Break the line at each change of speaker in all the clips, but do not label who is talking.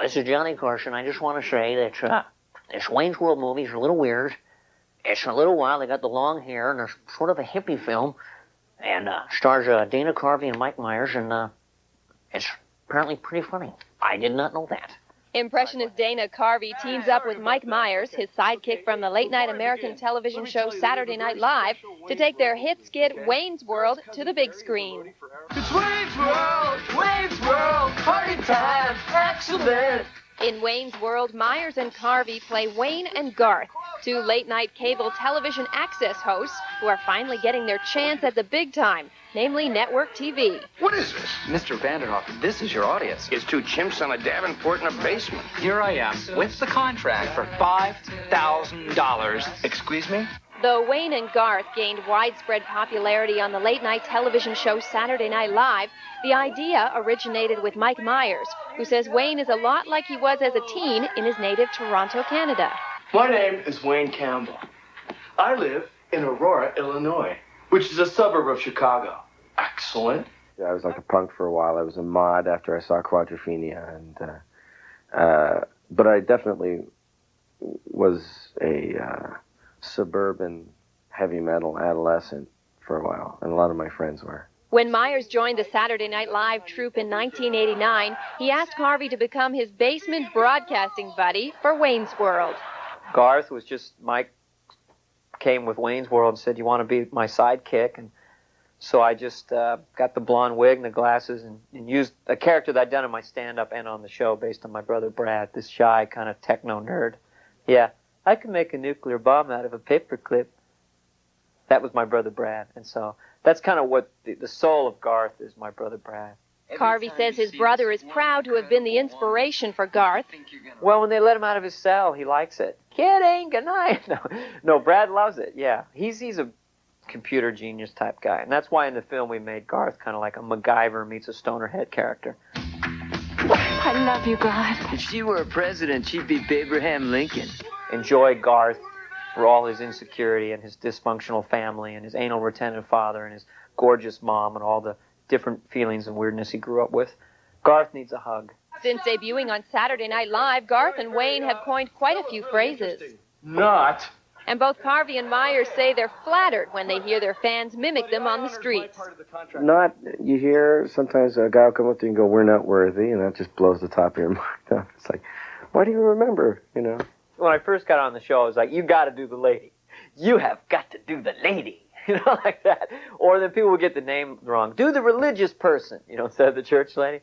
This is Johnny Carson. I just want to say that this Wayne's World movie is a little weird. It's a little wild. They got the long hair, and there's sort of a hippie film, and stars Dana Carvey and Mike Myers, and it's apparently pretty funny. I did not know that.
Impressionist Dana Carvey teams up with Mike Myers, his sidekick from the late-night American television show Saturday Night Live, to take their hit skit Wayne's World to the big screen.
It's Wayne's World, party time, excellent.
In Wayne's World, Myers and Carvey play Wayne and Garth, two late-night cable television access hosts who are finally getting their chance at the big time, namely network TV.
What is this?
Mr. Vanderhoff, this is your audience.
It's two chimps on a Davenport in a basement.
Here I am with the contract for $5,000.
Excuse me?
Though Wayne and Garth gained widespread popularity on the late-night television show Saturday Night Live, the idea originated with Mike Myers, who says Wayne is a lot like he was as a teen in his native Toronto, Canada.
My name is Wayne Campbell. I live in Aurora, Illinois, which is a suburb of Chicago. Excellent.
Yeah, I was like a punk for a while. I was a mod after I saw Quadrophenia, and but I definitely was a suburban heavy metal adolescent for a while, and a lot of my friends were.
When Myers joined the Saturday Night Live troupe in 1989, he asked Carvey to become his basement broadcasting buddy for Wayne's World.
Garth was just, Mike came with Wayne's World and said, you want to be my sidekick? And so I just got the blonde wig and the glasses and used a character that I'd done in my stand-up and on the show based on my brother Brad, this shy kind of techno nerd. Yeah, I could make a nuclear bomb out of a paperclip. That was my brother Brad. And so that's kind of what the soul of Garth is, my brother Brad.
Carvey says his brother is proud to have been the inspiration for Garth.
Well, when they let him out of his cell, he likes it. Kidding, good night. No, Brad loves it, yeah. He's a computer genius type guy. And that's why in the film we made Garth kind of like a MacGyver meets a Stonerhead character.
I love you, Garth.
If she were a president, she'd be Abraham Lincoln.
Enjoy Garth for all his insecurity and his dysfunctional family and his anal retentive father and his gorgeous mom and all the different feelings and weirdness he grew up with. Garth needs a hug.
Since debuting on Saturday Night Live, Garth and Wayne have coined quite a few phrases.
Not.
And both Carvey and Myers say they're flattered when they hear their fans mimic them on the streets.
Not, you hear sometimes a guy will come up to you and go, we're not worthy, and that just blows the top of your mind up. It's like, why do you remember, you know?
When I first got on the show, I was like, you got to do the lady. You have got to do the lady. You know, like that. Or then people would get the name wrong. Do the religious person, you know, instead of the church lady.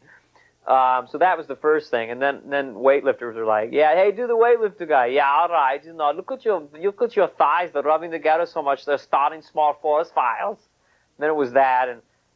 So that was the first thing. And then weightlifters were like, yeah, hey, do the weightlifter guy. Yeah, all right. You know, look at your thighs. They're rubbing together so much. They're starting small force files. And then it was that.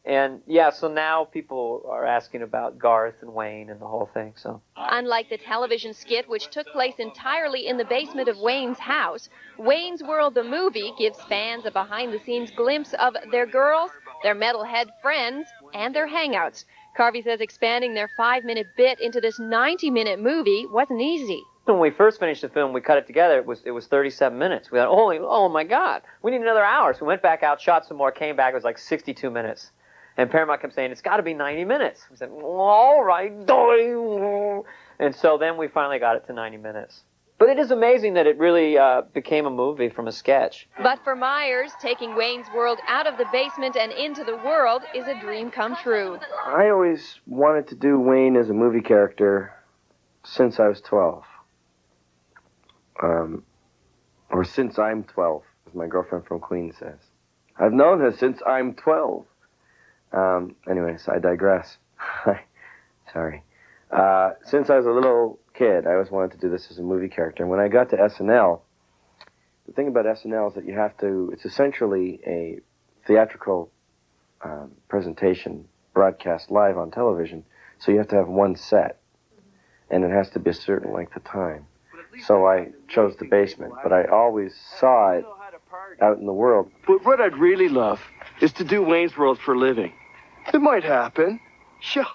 And yeah, so now people are asking about Garth and Wayne and the whole thing. So
unlike the television skit, which took place entirely in the basement of Wayne's house, Wayne's World the movie gives fans a behind-the-scenes glimpse of their girls, their metalhead friends, and their hangouts. Carvey says expanding their 5-minute bit into this 90-minute movie wasn't easy.
When we first finished the film, we cut it together. It was 37 minutes. We thought, oh my God, we need another hour. So we went back out, shot some more, came back. It was like 62 minutes. And Paramount kept saying, it's got to be 90 minutes. We said, all right. And so then we finally got it to 90 minutes. But it is amazing that it really became a movie from a sketch.
But for Myers, taking Wayne's World out of the basement and into the world is a dream come true.
I always wanted to do Wayne as a movie character since I was 12. Or since I'm 12, as my girlfriend from Queens says. I've known her since I'm 12. Anyways, I digress. Sorry. Since I was a little kid, I always wanted to do this as a movie character. And when I got to SNL, the thing about SNL is that it's essentially a theatrical presentation broadcast live on television. So you have to have one set. And it has to be a certain length of time. So I chose the basement. But I always saw it out in the world.
But what I'd really love is to do Wayne's World for a living. It might happen. Sure.